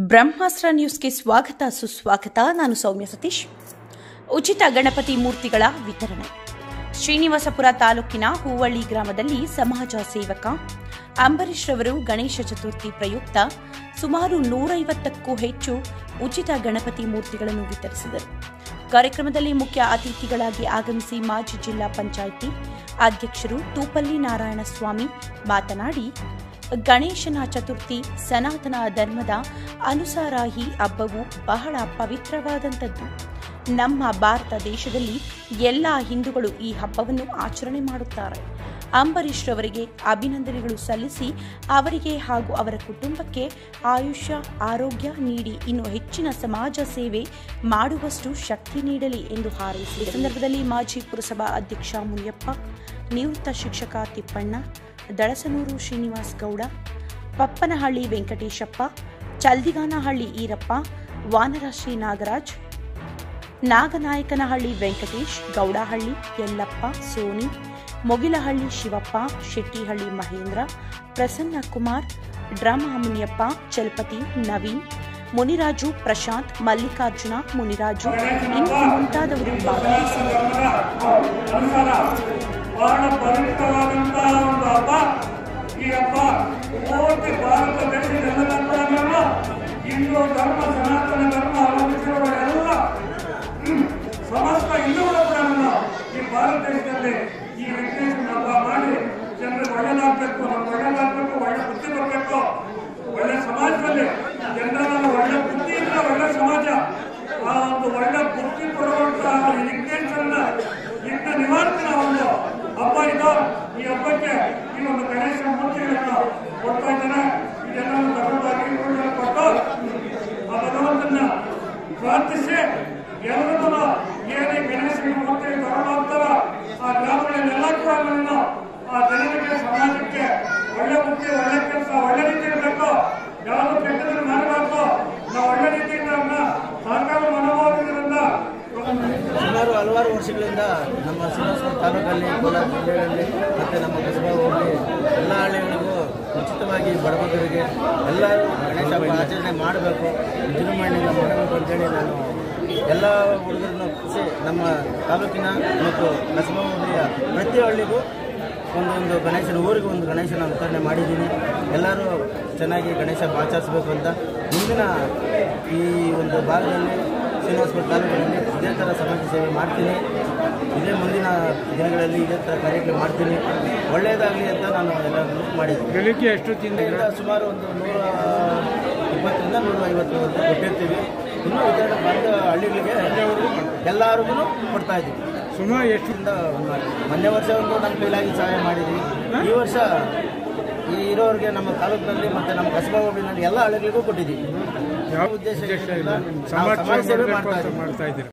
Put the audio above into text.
ಬ್ರಹ್ಮಾಸ್ತ್ರ ನ್ಯೂಸ್ಗೆ ಸ್ವಾಗತ ಸುಸ್ವಾಗತ. ನಾನು ಸೌಮ್ಯ ಸತೀಶ್. ಉಚಿತ ಗಣಪತಿ ಮೂರ್ತಿಗಳ ವಿತರಣೆ. ಶ್ರೀನಿವಾಸಪುರ ತಾಲೂಕಿನ ಹೂವಳ್ಳಿ ಗ್ರಾಮದಲ್ಲಿ ಸಮಾಜ ಸೇವಕ ಅಂಬರೀಶ್ ರವರು ಗಣೇಶ ಚತುರ್ಥಿ ಪ್ರಯುಕ್ತ ಸುಮಾರು 150ಕ್ಕೂ ಹೆಚ್ಚು ಉಚಿತ ಗಣಪತಿ ಮೂರ್ತಿಗಳನ್ನು ವಿತರಿಸಿದರು. ಕಾರ್ಯಕ್ರಮದಲ್ಲಿ ಮುಖ್ಯ ಅತಿಥಿಗಳಾಗಿ ಆಗಮಿಸಿ ಮಾಜಿ ಜಿಲ್ಲಾ ಪಂಚಾಯಿತಿ ಅಧ್ಯಕ್ಷರು ತೂಪಲ್ಲಿ ನಾರಾಯಣಸ್ವಾಮಿ ಮಾತನಾಡಿ, ಗಣೇಶನ ಚತುರ್ಥಿ ಸನಾತನ ಧರ್ಮದ ಅನುಸಾರ ಈ ಹಬ್ಬವು ಬಹಳ ಪವಿತ್ರವಾದಂಥದ್ದು. ನಮ್ಮ ಭಾರತ ದೇಶದಲ್ಲಿ ಎಲ್ಲ ಹಿಂದೂಗಳು ಈ ಹಬ್ಬವನ್ನು ಆಚರಣೆ ಮಾಡುತ್ತಾರೆ. ಅಂಬರೀಶ್ ರವರಿಗೆ ಅಭಿನಂದನೆಗಳು ಸಲ್ಲಿಸಿ ಅವರಿಗೆ ಹಾಗೂ ಅವರ ಕುಟುಂಬಕ್ಕೆ ಆಯುಷ್ಯ ಆರೋಗ್ಯ ನೀಡಿ ಇನ್ನೂ ಹೆಚ್ಚಿನ ಸಮಾಜ ಸೇವೆ ಮಾಡುವಷ್ಟು ಶಕ್ತಿ ನೀಡಲಿ ಎಂದು ಹಾರೈಸಿದ ಸಂದರ್ಭದಲ್ಲಿ ಮಾಜಿ ಪುರಸಭಾ ಅಧ್ಯಕ್ಷ ಮುನಿಯಪ್ಪ, ನಿವೃತ್ತ ಶಿಕ್ಷಕ ತಿಪ್ಪಣ್ಣ, ದಳಸನೂರು ಶ್ರೀನಿವಾಸ್ ಗೌಡ, ಪಪ್ಪನಹಳ್ಳಿ ವೆಂಕಟೇಶಪ್ಪ, ಚಲ್ದಿಗಾನಹಳ್ಳಿ ಈರಪ್ಪ, ವಾನರಾಶ್ರೀ ನಾಗರಾಜ್, ನಾಗನಾಯಕನಹಳ್ಳಿ ವೆಂಕಟೇಶ್, ಗೌಡಹಳ್ಳಿ ಯಲ್ಲಪ್ಪ, ಸೋನಿ, ಮೊಗಿಲಹಳ್ಳಿ ಶಿವಪ್ಪ, ಶೆಟ್ಟಿಹಳ್ಳಿ ಮಹೇಂದ್ರ, ಪ್ರಸನ್ನ ಕುಮಾರ್, ಡ್ರಾಮ ಮುನಿಯಪ್ಪ, ಚಲಪತಿ, ನವೀನ್, ಮುನಿರಾಜು, ಪ್ರಶಾಂತ್, ಮಲ್ಲಿಕಾರ್ಜುನ, ಮುನಿರಾಜು ಇನ್ನು ಮುಂತಾದವರು ಭಾಗವಹಿಸಿದರು. ಬಹಳ ಪವಿತ್ರವಾದಂತಹ ಒಂದು ಹಬ್ಬ. ಈ ಹಬ್ಬ ಪೂರ್ತಿ ಭಾರತ ದೇಶದ ಹಿಂದೂ ಧರ್ಮ, ಸನಾತನ ಧರ್ಮ ಅವಲಂಬಿಸಿರುವ ಎಲ್ಲ ಸಮಸ್ತ ಹಿಂದೂಗಳು ಕೂಡ ಈ ಭಾರತ ದೇಶದಲ್ಲಿ ಈ ವೆಂಕಟೇಶ್ವರ ಹಬ್ಬ ಮಾಡಿ ಜನರಿಗೆ ಒಳ್ಳೆದಾಗಬೇಕು, ನಮ್ಗೆ ಒಳ್ಳೆದಾಗಬೇಕು, ಒಳ್ಳೆ ಬುದ್ಧಿ ಬರಬೇಕು, ಒಳ್ಳೆ ಸಮಾಜದಲ್ಲಿ ಜನರನ್ನ ಒಳ್ಳೆ ಬುದ್ಧಿ ಇದ್ರೆ ಒಳ್ಳೆ ಸಮಾಜ. ಆ ಒಂದು ಒಳ್ಳೆ ಬುದ್ಧಿ ಕೊಡುವಂತಹ ವಿಘ್ನೇಶ್ವರನ ವಿಘ್ನ ನಿವಾರಣೆ ಒಂದು ಹಬ್ಬ ಇದು. ಈ ಹಬ್ಬಕ್ಕೆ ಈ ಒಂದು ಗಣೇಶ ಮೂರ್ತಿಗಳನ್ನು ಕೊಡ್ತಾ ಇದ್ದಾರೆ. ಇದೆಲ್ಲವನ್ನು ತಗೊಂಡಾಗಿ ಕೊಟ್ಟು ಆ ಭಗವಂತನ ಪ್ರಾರ್ಥಿಸಿ ಎಲ್ಲರೂ ಏನೇ ಗಣೇಶನ ಮೂರ್ತಿ ತಗೊಂಡು ಹೋಗ್ತಾರ ಆ ಗ್ರಾಮಗಳಲ್ಲೆಲ್ಲ ಕೂಡ ಆ ಜನರಿಗೆ, ಸಮಾಜಕ್ಕೆ ಒಳ್ಳೆ ಬುದ್ಧಿ, ಒಳ್ಳೆ ಕೆಲಸ, ಒಳ್ಳೆ ರೀತಿ ಇರಬೇಕು. ಯಾವುದು ಕೆಟ್ಟದನ್ನು ಮಾಡಬಾರ್ದು. ನಾವು ಒಳ್ಳೆ ರೀತಿಯಿಂದ ಸಹಕಾರ ಮನೋಭಾವದಿಂದ ಸುಮಾರು ಹಲವಾರು ವರ್ಷಗಳಿಂದ ನಮ್ಮ ಶ್ರೀನಿವಾಸಪುರ ತಾಲೂಕಲ್ಲಿ, ಕೋಲಾರ ಜಿಲ್ಲೆಯಲ್ಲಿ ಮತ್ತು ನಮ್ಮ ಕಸಬಾ ಹೋಗಿ ಎಲ್ಲ ಹಳ್ಳಿಗಳಿಗೂ ಉಚಿತವಾಗಿ ಬಡಬಗ್ಗರಿಗೆ ಎಲ್ಲರೂ ಗಣೇಶ ಹಬ್ಬ ಆಚರಣೆ ಮಾಡಬೇಕು, ವಿಜೃಂಭಣೆಯಿಂದ ಮಾಡಬೇಕು ಅಂತೇಳಿ ನಾನು ಎಲ್ಲ ಹುಡುಗರನ್ನು ಖುಷಿ ನಮ್ಮ ತಾಲೂಕಿನ ಮತ್ತು ಕಸಬಾ ಹೋಬಳಿಯ ಪ್ರತಿ ಹಳ್ಳಿಗೂ ಒಂದೊಂದು ಗಣೇಶನ ಊರಿಗೆ ಒಂದು ಗಣೇಶನ ವಿತರಣೆ ಮಾಡಿದ್ದೀನಿ. ಎಲ್ಲರೂ ಚೆನ್ನಾಗಿ ಗಣೇಶ ಹಬ್ಬ ಆಚರಿಸಬೇಕು ಅಂತ ಮುಂದಿನ ಈ ಒಂದು ಭಾಗದಲ್ಲಿ ಶ್ರೀನಿವಾಸಪುರ ತಾಲೂಕಿನಲ್ಲಿ ಇದೇ ಥರ ಸಮಾಜ ಸೇವೆ ಮಾಡ್ತೀನಿ. ಇದೇ ಮುಂದಿನ ದಿನಗಳಲ್ಲಿ ಇದೇ ಥರ ಕಾರ್ಯಕ್ರಮ ಮಾಡ್ತೀನಿ. ಒಳ್ಳೆಯದಾಗಲಿ ಅಂತ ನಾನು ಎಲ್ಲರೂ ಮಾಡಿದ್ದೀನಿ. ಬೆಳಿಗ್ಗೆ ಎಷ್ಟು ತಿಂದ ಸುಮಾರು ಒಂದು 120ರಿಂದ 150 ಕೊಟ್ಟಿರ್ತೀವಿ. ಇನ್ನೂ ವಿತರಣೆ ಬಂದ ಹಳ್ಳಿಗಳಿಗೆ ಎಲ್ಲರಿಗೂ ಕೊಡ್ತಾ ಇದ್ದೀವಿ. ಸುಮಾರು ಎಷ್ಟರಿಂದ ಮೊನ್ನೆ ವರ್ಷ ಒಂದು ನಮ್ಮ ಕೈಲಾಗಿ ಸಹಾಯ ಮಾಡಿದ್ವಿ. ಈ ವರ್ಷ ಈ ಇರೋರಿಗೆ ನಮ್ಮ ತಾಲೂಕಿನಲ್ಲಿ ಮತ್ತು ನಮ್ಮ ಕಸಬಾ ಹೋಬಳಿನಲ್ಲಿ ಎಲ್ಲ ಹಳ್ಳಿಗಳಿಗೂ ಕೊಟ್ಟಿದ್ದೀವಿ. ಯಾವ ಉದ್ದೇಶ ಸಮಾಜ ಸೇವೆ ಮಾಡ್ತಾ ಇದ್ದೀವಿ.